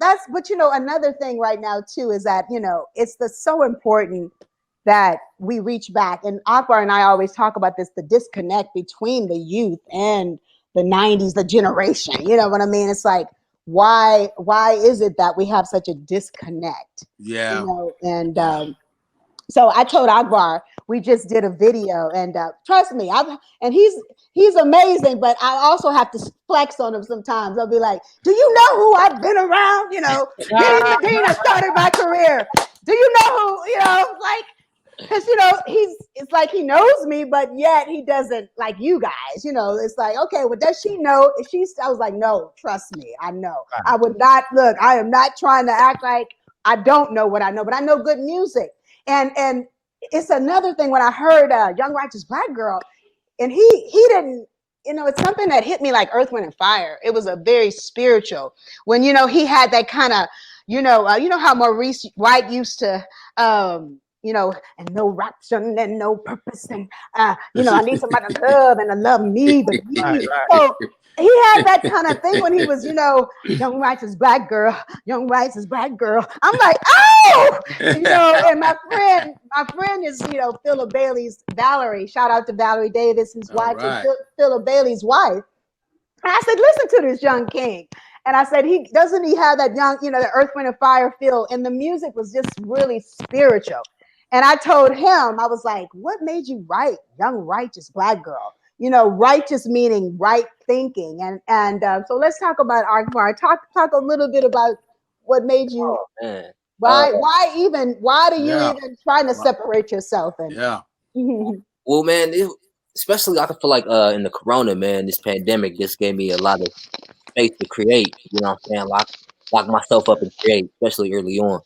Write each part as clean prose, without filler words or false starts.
that's, but another thing right now too is that, it's so important that we reach back. And Akbar and I always talk about this, the disconnect between the youth and the 90s, the generation. You know what I mean? It's like, why is it that we have such a disconnect? Yeah. And so I told Akbar, we just did a video, and trust me, he's amazing, but I also have to flex on him sometimes. I'll be like, do you know who I've been around? Medina started my career. Do you know who, like, because it's like he knows me, but yet he doesn't like you guys. It's like, okay, well, does she know? I was like, no, trust me, I know. I would not look. I am not trying to act like I don't know what I know, but I know good music. And it's another thing when I heard Young Righteous Black Girl, and he didn't. It's something that hit me like Earth, Wind, and Fire. It was a very spiritual. When he had that kind of, how Maurice White used to. And no rapture and no purpose, and I need somebody to love and to love me, but me. Right. So he had that kind of thing when he was, young righteous black girl. I'm like, oh, and my friend is, Philip Bailey's Valerie. Shout out to Valerie Davis, his wife, right. Philip Bailey's wife. And I said, listen to this young king. And I said, he have that young, the Earth, Wind, and Fire feel? And the music was just really spiritual. And I told him, I was like, what made you write Young Righteous Black Girl? Righteous meaning right thinking. And so let's talk about Akbar. Talk a little bit about what made you, why do you even trying to separate yourself? Well, man, especially I feel like in the corona, man, this pandemic just gave me a lot of space to create, what I'm saying? Lock myself up and create, especially early on.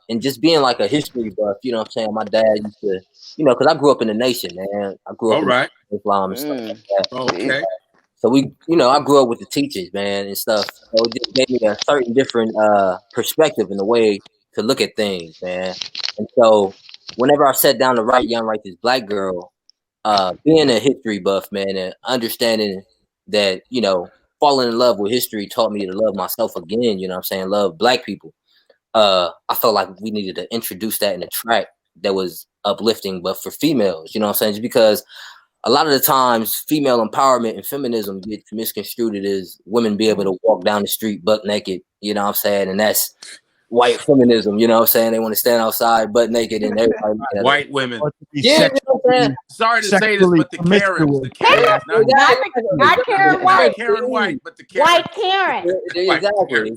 And just being like a history buff, what I'm saying? My dad used to, because I grew up in the nation, man. I grew up in Islam and stuff like that. Okay. So I grew up with the teachers, man, and stuff. So it just gave me a certain different perspective and a way to look at things, man. And so whenever I sat down to write Young Righteous Black Girl, being a history buff, man, and understanding that, falling in love with history taught me to love myself again, love Black people. I felt like we needed to introduce that in a track that was uplifting, but for females, just because a lot of the times female empowerment and feminism get misconstrued as women be able to walk down the street butt naked, and that's white feminism, they want to stand outside butt naked and everybody. White women. Yeah, sorry to say this, but the Karens. Not Karen White. Karen White, but the Karen. White Karen. Exactly.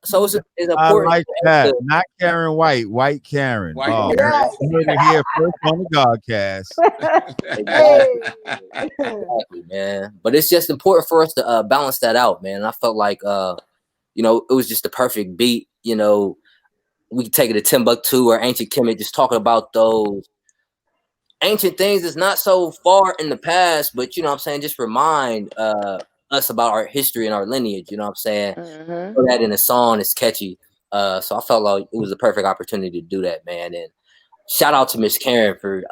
So it's important. I like that. Not Karen White, White Karen. White Karen. You heard it here first on the Godcast. Exactly, man. But it's just important for us to balance that out, man. And I felt like, it was just the perfect beat. We could take it to Timbuktu or Ancient Kemet, just talking about those ancient things that's not so far in the past, but just remind us about our history and our lineage, Put that in a song, it's catchy. So I felt like it was a perfect opportunity to do that, man. And shout out to Miss Karen for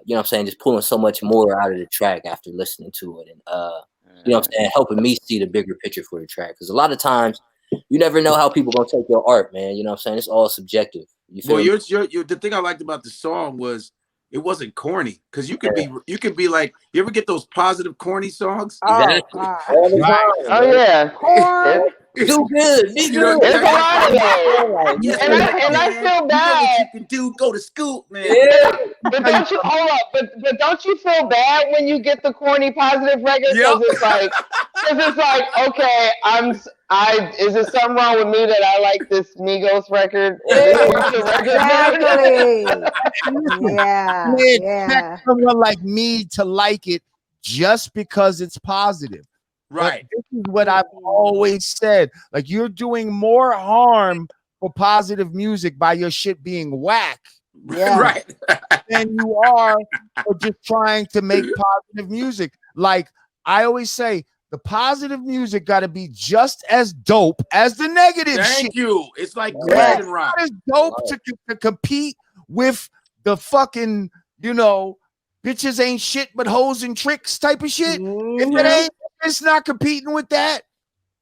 just pulling so much more out of the track after listening to it, and helping me see the bigger picture for the track. Because a lot of times you never know how people gonna take your art, man. It's all subjective. Well, the thing I liked about the song was it wasn't corny, because you could be like, you ever get those positive corny songs? Exactly. Oh yeah. Do good. Be good. And I feel bad. You know what you can do? Go to school, man. Yeah. But don't you hold up? But don't you feel bad when you get the corny positive record? Because it's like, okay, is there something wrong with me that I like this Migos record? Exactly. Expect someone like me to like it just because it's positive. Right. But this is what I've always said. Like, you're doing more harm for positive music by your shit being whack. Right. Than you are for just trying to make positive music. Like I always say, the positive music got to be just as dope as the negative shit. Thank you. It's like Christian rock. It's dope to compete with the fucking, bitches ain't shit but hoes and tricks type of shit. If it ain't It's not competing with that.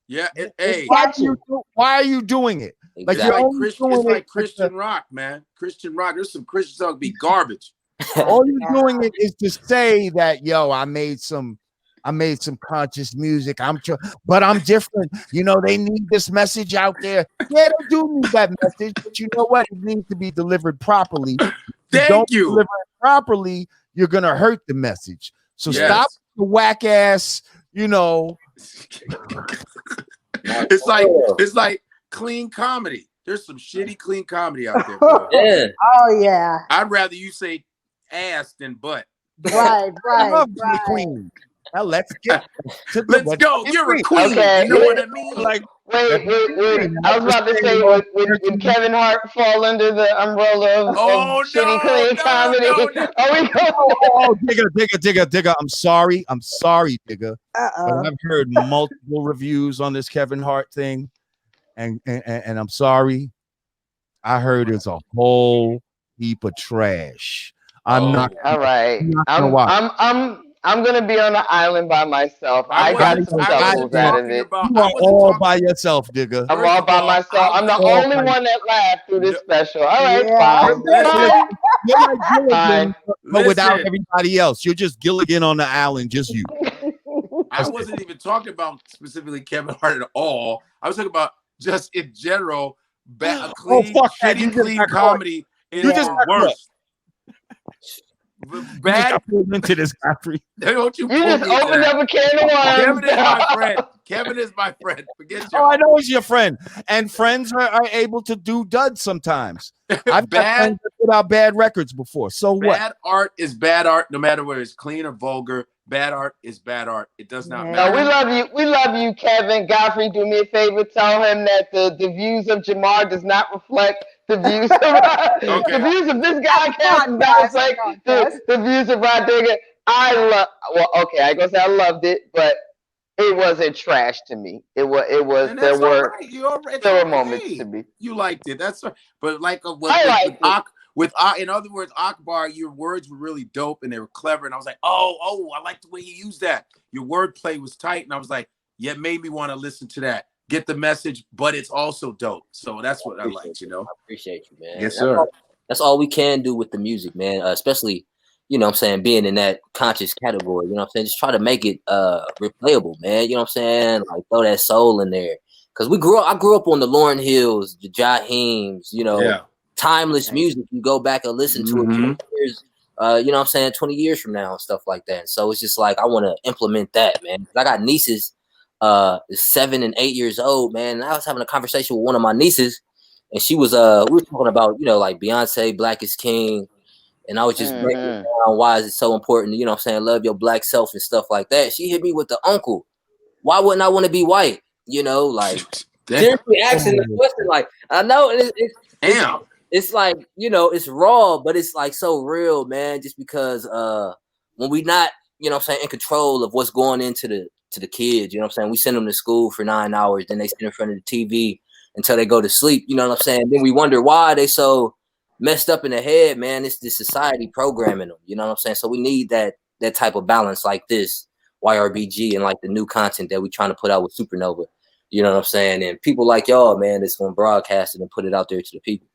Yeah. Hey, Why are you doing it? Like Exactly. it's like Christian rock, man. Christian rock. There's some Christian songs be garbage. All you're doing it is to say that, yo, I made some conscious music. But I'm different. You know, they need this message out there. Yeah, they do need that message, but you know what? It needs to be delivered properly. Thank you. Deliver it properly, you're gonna hurt the message. So stop the whack ass, you know. It's like clean comedy. There's some shitty clean comedy out there, bro. Yeah. Oh yeah. I'd rather you say ass than butt. Right. Queen. Now let's get let's go. You're a queen. Okay. You know what I mean? Like, wait. I was about to say, would Kevin Hart fall under the umbrella of shitty clean comedy? Oh, Digga. I'm sorry, Digga. But I've heard multiple reviews on this Kevin Hart thing, and I'm sorry. I heard it's a whole heap of trash. I'm not. All right. I'm gonna be on the island by myself. I got some doubles out of it. You are all by yourself, Digga. I'm all by myself. I'm the only one that laughed through this special. All right, fine. You're like Gilligan, but without everybody else. You're just Gilligan on the island, just you. I wasn't even talking about specifically Kevin Hart at all. I was talking about just in general, shitty clean comedy is the worst. Bad into this, Godfrey. Don't you just opened up a can of worms. Kevin is my friend. Kevin is my friend. Forget you. Oh, I know he's your friend. And friends are able to do duds sometimes. I've got friends that put out bad records before. So what? Bad art is bad art, no matter whether it's clean or vulgar. Bad art is bad art. It does not matter. No, we love you. We love you, Kevin. Godfrey, do me a favor. Tell him that the views of Jamar does not reflect the views of the views of this guy. Kevin, the views of Rod Digger. I loved it, but it wasn't trash to me. It was. There were moments to me. You liked it. That's right. But like in other words, Akbar, your words were really dope and they were clever. And I was like, oh, I like the way he used that. Your wordplay was tight. And I was like, yeah, it made me want to listen to that. Get the message, but it's also dope. So that's what I liked, you know. I appreciate you, man. Yes, sir. That's all we can do with the music, man. Especially, you know what I'm saying, being in that conscious category, you know what I'm saying? Just try to make it replayable, man. You know what I'm saying? Like throw that soul in there. Because I grew up on the Lauryn Hills, the Jaheems, you know, timeless music. You go back and listen to it 20 years, you know what I'm saying, 20 years from now and stuff like that. So it's just like I want to implement that, man. I got nieces 7 and 8 years old, man. And I was having a conversation with one of my nieces, and she was we were talking about, you know, like Beyonce, Black is King. And I was just breaking down why is it so important, you know what I'm saying, love your black self and stuff like that. She hit me with the uncle. Why wouldn't I want to be white? You know, like seriously asking the question. Like I know it's like, you know, it's raw, but it's like so real, man. Just because when we not, you know what I'm saying, in control of what's going into the kids, you know what I'm saying? We send them to school for 9 hours, then they sit in front of the TV until they go to sleep, you know what I'm saying? Then we wonder why they so messed up in the head, man. It's the society programming them, you know what I'm saying? So we need that type of balance like this, YRBG, and like the new content that we're trying to put out with Supernova, you know what I'm saying? And people like y'all, man, that's going to broadcast it and put it out there to the people.